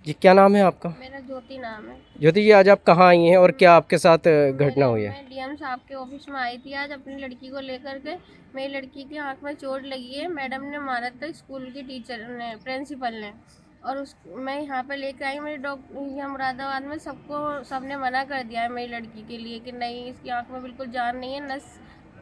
जी, क्या नाम है आपका? मेरा ज्योति नाम है। ज्योति जी, आज आप कहाँ आई हैं और क्या आपके साथ घटना हुई है? मैं डीएम साहब के ऑफिस में आई थी आज अपनी लड़की को लेकर के। मेरी लड़की की आंख में चोट लगी है, मैडम ने मारा था, स्कूल की टीचर ने, प्रिंसिपल ने। और उस मैं यहाँ पे लेकर आई मेरी यहाँ मुरादाबाद में सबने मना कर दिया है मेरी लड़की के लिए कि नहीं, इसकी आंख में बिल्कुल जान नहीं है, नस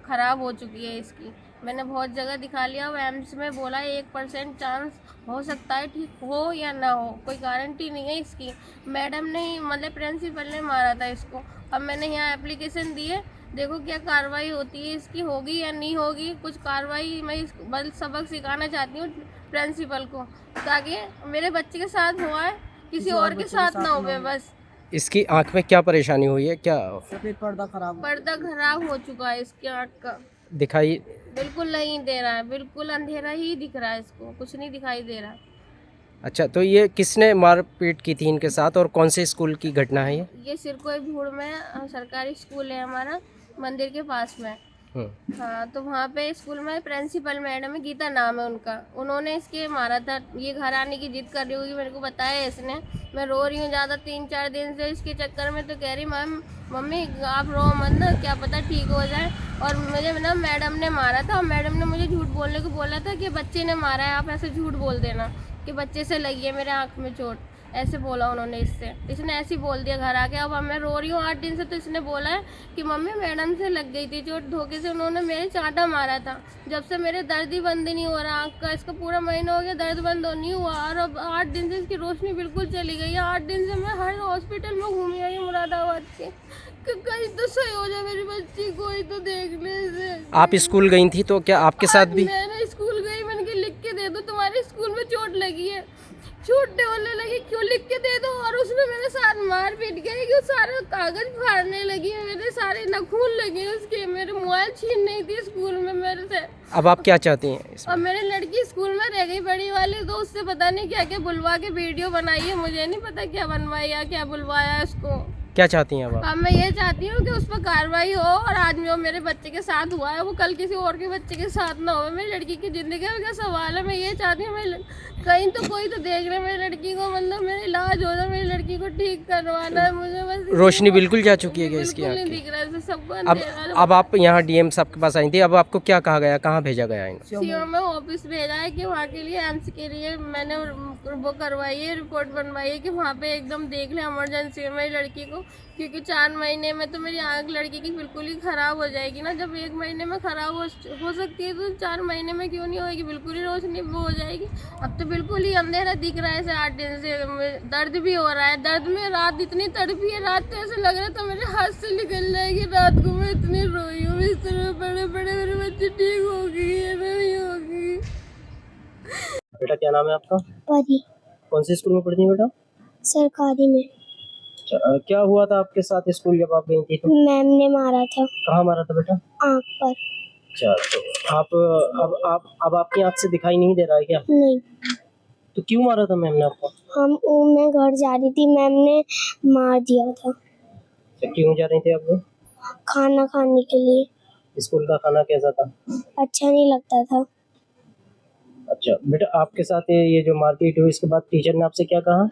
खराब हो चुकी है इसकी। मैंने बहुत जगह दिखा लिया, वो एम्स में बोला 1% चांस हो सकता है ठीक हो या ना हो, कोई गारंटी नहीं है इसकी। मैडम ने ही मतलब प्रिंसिपल ने मारा था इसको। अब मैंने यहाँ एप्लीकेशन दी है, देखो क्या कार्रवाई होती है इसकी, होगी या नहीं होगी कुछ कार्रवाई। मैं बल सबक सिखाना चाहती हूँ प्रिंसिपल को, ताकि मेरे बच्चे के साथ हुआ है किसी और के साथ ना हो बस। इसकी आंख में क्या परेशानी हुई है? क्या सफेद पर्दा खराब हो चुका है इसकी आँख का, दिखाई? बिल्कुल नहीं दे रहा है, बिल्कुल अंधेरा ही दिख रहा है, इसको कुछ नहीं दिखाई दे रहा। अच्छा, तो ये किसने मारपीट की थी इनके साथ और कौन से स्कूल की घटना है ये? ये सिरकोई भूड़ में सरकारी स्कूल है हमारा, मंदिर के पास में। हाँ, तो वहाँ पे स्कूल में प्रिंसिपल मैडम है, गीता नाम है उनका, उन्होंने इसके मारा था। ये घर आने की जिद कर रही होगी, मेरे को बताया इसने। मैं रो रही हूँ ज़्यादा 3-4 दिन से इसके चक्कर में, तो कह रही मम्मी आप रो मत ना, क्या पता ठीक हो जाए। और मुझे ना मैडम ने मारा था, और मैडम ने मुझे झूठ बोलने को बोला था कि बच्चे ने मारा है, आप ऐसे झूठ बोल देना कि बच्चे से लगी है मेरे आँख में चोट, ऐसे बोला उन्होंने। इसने ऐसे ही बोल दिया घर आके। अब मैं रो रही हूँ 8 दिन से, तो इसने बोला है कि मम्मी मैडम से लग गई थी चोट, धोखे से उन्होंने मेरे चांटा मारा था। जब से मेरे दर्द ही बंद नहीं हो रहा आँख का, इसका पूरा महीना हो गया दर्द बंद नहीं हुआ, और अब 8 दिन से इसकी रोशनी बिल्कुल चली गई है। 8 दिन से मैं हर हॉस्पिटल में घूमी आई हूँ मुरादाबाद के, कि कहीं तो सही हो जाए मेरी बच्ची, कोई तो देखने से। आप स्कूल गई थी तो क्या आपके साथ आज भी? मैंने स्कूल गई, मैंने कि लिख के दे दो तुम्हारे स्कूल में चोट लगी है, छूटने वाले लगी, क्यों लिख के दे दो। और उसने मेरे साथ मार पीट गई कि सारे कागज फाड़ने लगी है, मेरे सारे नाखून लगे उसके, मेरे मोबाइल छीन नहीं थी स्कूल में मेरे से। अब आप क्या चाहती हैं और इसमें? मेरी लड़की स्कूल में रह गई बड़ी वाली, तो उससे पता नहीं क्या क्या बुलवा के वीडियो बनाई है, मुझे नहीं पता क्या बनवाया क्या बुलवाया उसको। क्या चाहती हैं अब आप? अब मैं ये चाहती हूँ कि उस पर कार्रवाई हो, और आज जो मेरे बच्चे के साथ हुआ है वो कल किसी और के बच्चे के साथ ना हो। मेरी लड़की की ज़िंदगी का क्या सवाल है, मैं ये चाहती हूँ कहीं तो कोई तो देख रहे मेरी लड़की को, मतलब मेरा इलाज हो जाए, मेरी लड़की को ठीक करवाना है मुझे बस। रोशनी बिल्कुल जा चुकी है क्या इसकी बिल्कुल आँख नहीं की? दिख रहा है, सबको अब अंधेरा। अब आप यहाँ डीएम साहब के पास आई थी, अब आपको क्या कहा गया, कहाँ भेजा गया इन्हें? सीओ में ऑफिस भेजा है कि वहाँ के लिए एम्स के लिए मैंने वो करवाई है, रिपोर्ट बनवाई है कि वहाँ पे एकदम देख लें इमरजेंसी में मेरी लड़की को, क्योंकि 4 महीने में तो मेरी आँख लड़की की बिल्कुल ही ख़राब हो जाएगी ना। जब 1 महीने में ख़राब हो सकती है, तो 4 महीने में क्यों नहीं होगी, बिल्कुल ही रोशनी वो हो जाएगी। अब तो बिल्कुल ही अंधेरा दिख रहा है ऐसे 8 दिन से, दर्द भी हो रहा है, दर्द में रात इतनी तड़पी है, रात तो ऐसे लग रहा था मेरे हाथ से निकल जाएगी। रात को मैं इतनी रोई हूँ, इस तरह बड़े बड़े मेरे बच्चे ठीक होगी या नहीं होगी। बेटा, क्या नाम है आपका? परी। कौन से स्कूल में पढ़ती हैं बेटा? सरकारी में। अच्छा, क्या हुआ था आपके साथ स्कूल जब आप गई थी तो? मैम ने मारा था कहाँ मारा था बेटा? आँख पर। अच्छा, तो अब आपकी आँख से दिखाई नहीं दे रहा है क्या? नहीं, तो क्यों मारा था मैम ने आपको? मैं घर जा रही थी, मैम ने मार दिया था। अच्छा, क्यों जा रही थी आप लोग? खाना खाने के लिए। स्कूल का खाना कैसा था? अच्छा नहीं लगता था। अच्छा बेटा, आपके साथ ये जो मारपीट हुई, इसके बाद टीचर ने आपसे क्या कहा?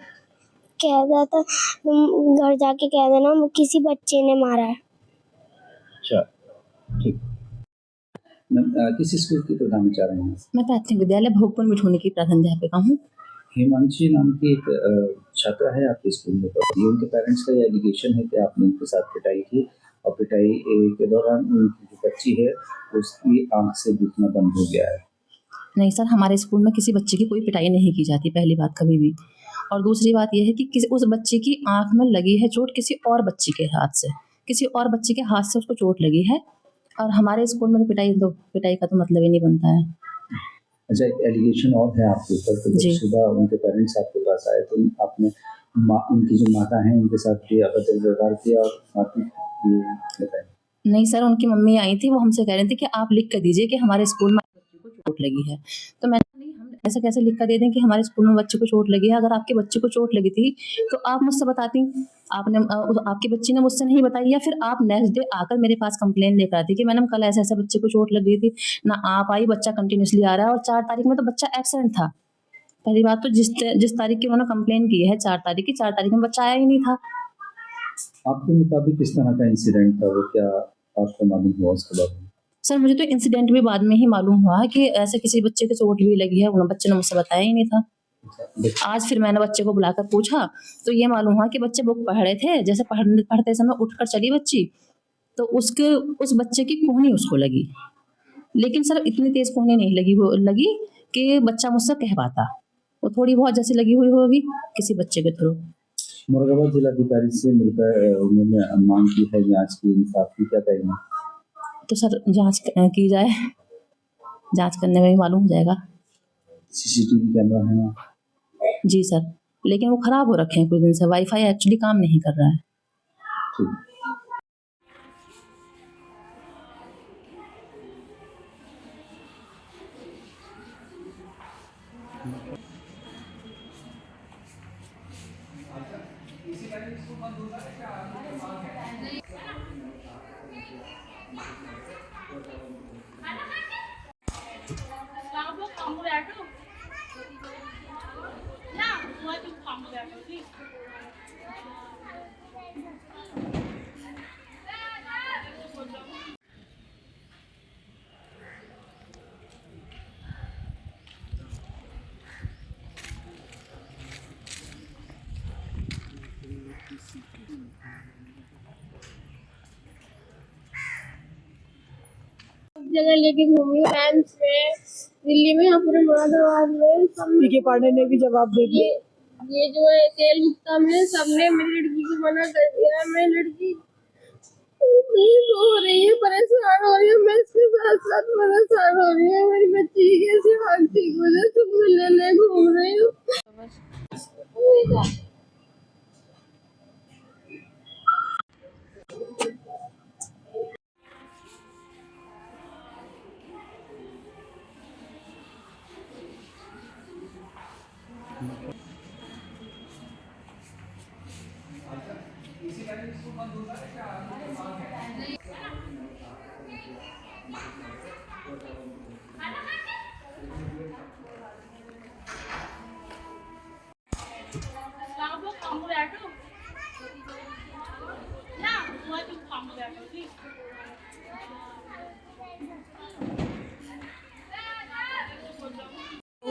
कह रहा था तुम घर जाके कह देना किसी बच्चे ने मारा है। अच्छा, ठीक। किस स्कूल की प्रधानाचार्य हैं? मैं प्राथमिक विद्यालय भोगपुर मिठूनी की प्रधानाध्यापिका हूँ। हिमांशी नाम की एक छात्रा है आपके स्कूल में पढ़ती है, उनके पेरेंट्स का ये एलिगेशन है कि आपने उनके साथ पिटाई की, और पिटाई के दौरान उनकी जो बच्ची है उसकी आंख से दिखना बंद हो गया है। नहीं सर, हमारे स्कूल में किसी बच्चे की कोई पिटाई नहीं की जाती, पहली बात कभी भी। और दूसरी बात यह है कि उस बच्चे की आंख में लगी है चोट किसी और बच्चे के हाथ से, किसी और बच्चे के हाथ से उसको चोट लगी है। और हमारे स्कूल में तो पिटाई का तो मतलब ही नहीं बनता है। अच्छा, एक एलिगेशन और है आपके ऊपर कि जब सुबह उनके पेरेंट्स आपके पास आए तो आपने उनकी जो माता हैं उनके साथ भी अभद्र व्यवहार किया और ये बताया? नहीं सर, उनकी मम्मी आई थी, वो हमसे कह रही थी कि आप लिख कर दीजिए कि हमारे स्कूल में बच्चे को चोट लगी है। तो मैंने नहीं, हम ऐसा कैसे लिख कर दे दें कि हमारे स्कूल में बच्चे को चोट लगी है। अगर आपके बच्चे को चोट लगी थी तो आप मुझसे बताती, आपकी बच्ची ने मुझसे नहीं बताई, या फिर आप नेक्स्ट डे आकर मेरे पास कंप्लेन लेकर आती कि मैडम कल ऐसे ऐसे बच्चे को चोट लग गई थी। ना आप आई, बच्चा कंटिन्यूसली आ रहा है, और 4 तारीख में तो बच्चा एब्सेंट था। पहली बात तो जिस तारीख की उन्होंने कंप्लेन की है 4 तारीख की, 4 तारीख में बच्चा आया ही नहीं था। आपके मुताबिक किस तरह का इंसिडेंट था वो, क्या आपको मालूम हुआ उसके बारे में? सर मुझे तो इंसिडेंट भी बाद में ही मालूम हुआ कि ऐसे किसी बच्चे को चोट भी लगी है, उन बच्चे ने मुझसे बताया ही नहीं था। आज फिर मैंने बच्चे को बुलाकर पूछा तो ये मालूम हुआ कि बच्चे बुक पढ़ रहे थे, जैसे पढ़ते समय उठकर चली बच्ची तो उस बच्चे की कोहनी उसको लगी, लेकिन सर इतनी तेज कोहनी नहीं लगी कि बच्चा मुझसे कह पाता, वो थोड़ी बहुत जैसी लगी हुई होगी किसी बच्चे के थ्रू। मुरादाबाद जिलाधिकारी से मिलकर उन्होंने मांग की है जांच की, इंसाफ की, क्या कहेंगे? तो सर जांच की जाए, जांच करने में ही मालूम हो जाएगा। सीसीटीवी कैमरा है वहाँ? जी सर, लेकिन वो खराब हो रखे हैं कुछ दिन से, वाईफाई एक्चुअली काम नहीं कर रहा है। ठीक। जगह लेके घूमी फ्रांस में, दिल्ली में, यहाँ पूरे मुरादाबाद में सब पीके पांडे ने भी जवाब दे दिया। ये जो है तेल गुप्ता में सबने मेरी लड़की को मना कर दिया। मैं लड़की हो रही है, परेशान हो रही है, मैं इसके साथ साथ परेशान हो रही है। मेरी बच्ची की कैसे हाल ठीक हो जाए, तुम मिलने घूम रही हूँ।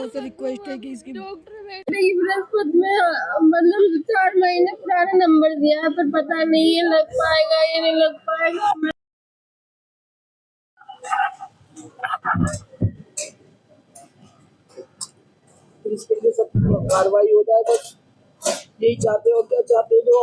उनसे रिक्वेस्ट है कि इसकी डॉक्टर बैठे बृहस्पति में, मतलब 4 महीने पुराना नंबर दिया है, पर पता नहीं ये लग पाएगा ये नहीं लग पाएगा। इस पे सब कार्रवाई हो जाए, बस यही चाहते हो। क्या चाहते हो जो